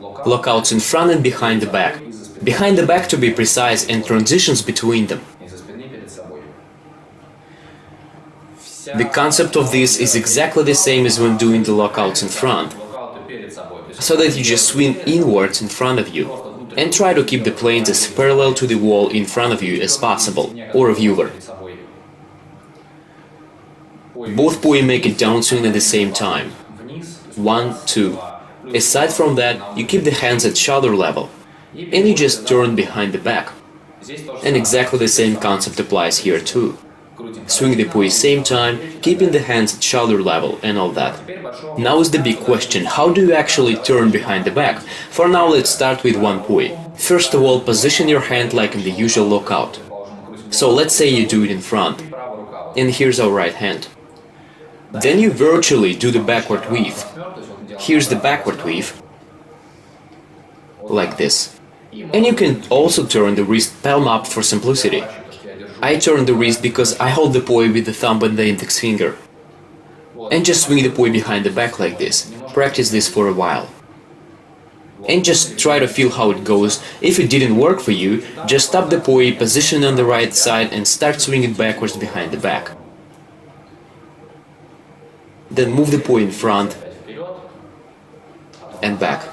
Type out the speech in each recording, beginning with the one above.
Lockouts in front and behind the back. Behind the back to be precise, and transitions between them. The concept of this is exactly the same as when doing the lockouts in front, so that you just swing inwards in front of you, and try to keep the planes as parallel to the wall in front of you as possible, or a viewer. Both poi make a downswing at the same time. 1, 2. Aside from that, you keep the hands at shoulder level, and you just turn behind the back. And exactly the same concept applies here too. Swing the poi same time, keeping the hands at shoulder level and all that. Now is the big question, how do you actually turn behind the back? For now, let's start with one poi. First of all, position your hand like in the usual lockout. So let's say you do it in front. And here's our right hand. Then you virtually do the backward weave. Here's the backward weave. Like this. And you can also turn the wrist palm up for simplicity. I turn the wrist because I hold the poi with the thumb and the index finger. And just swing the poi behind the back like this. Practice this for a while. And just try to feel how it goes. If it didn't work for you, just stop the poi, position on the right side and start swinging backwards behind the back. Then move the poi in front and back,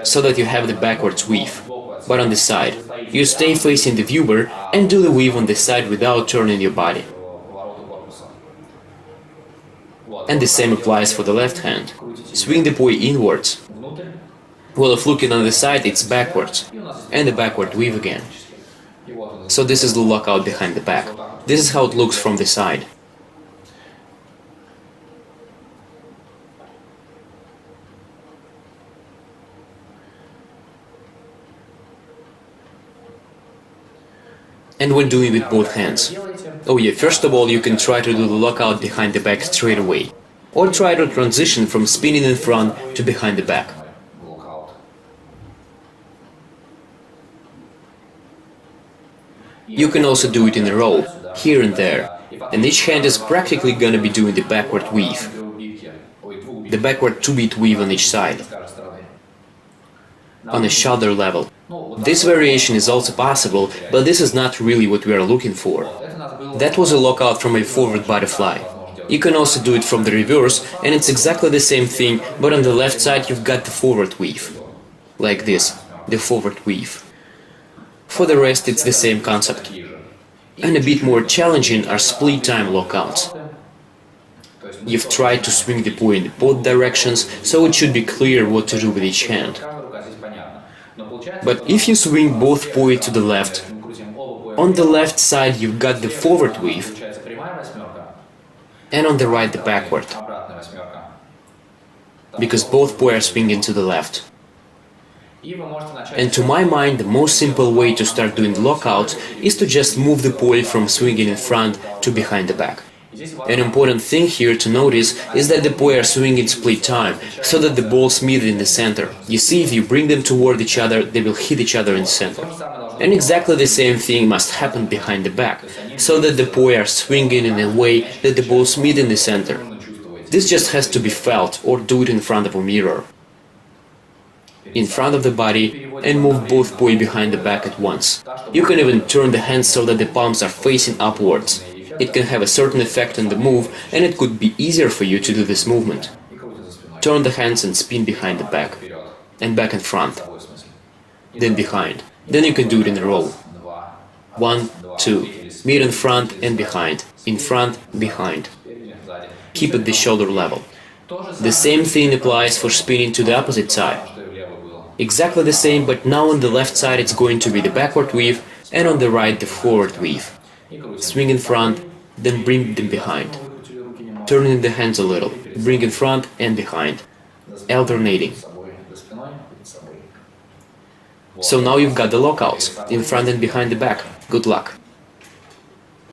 so that you have the backwards weave, but on the side. You stay facing the viewer and do the weave on the side without turning your body. And the same applies for the left hand. Swing the poi inwards. Well, if looking on the side, it's backwards, and the backward weave again. So this is the lockout behind the back. This is how it looks from the side. And when doing with both hands. Oh yeah, first of all, you can try to do the lockout behind the back straight away, or try to transition from spinning in front to behind the back. You can also do it in a row, here and there, and each hand is practically gonna be doing the backward weave, the backward 2-beat weave on each side, on a shoulder level. This variation is also possible, but this is not really what we are looking for. That was a lockout from a forward butterfly. You can also do it from the reverse, and it's exactly the same thing, but on the left side you've got the forward weave. Like this, the forward weave. For the rest, it's the same concept. And a bit more challenging are split time lockouts. You've tried to swing the poi in both directions, so it should be clear what to do with each hand. But if you swing both poi to the left, on the left side you've got the forward weave, and on the right the backward, because both poi are swinging to the left. And to my mind, the most simple way to start doing lockouts is to just move the poi from swinging in front to behind the back. An important thing here to notice is that the poi are swinging split time, so that the balls meet in the center. You see, if you bring them toward each other, they will hit each other in the center. And exactly the same thing must happen behind the back, so that the poi are swinging in a way that the balls meet in the center. This just has to be felt, or do it in front of a mirror, in front of the body, and move both poi behind the back at once. You can even turn the hands so that the palms are facing upwards. It can have a certain effect on the move, and it could be easier for you to do this movement. Turn the hands and spin behind the back, and back and front, then behind. Then you can do it in a row. 1, 2, meet in front and behind, in front, behind. Keep at the shoulder level. The same thing applies for spinning to the opposite side. Exactly the same, but now on the left side it's going to be the backward weave, and on the right the forward weave. Swing in front, then bring them behind. Turning the hands a little, bring in front and behind, alternating. So now you've got the lockouts, in front and behind the back. Good luck!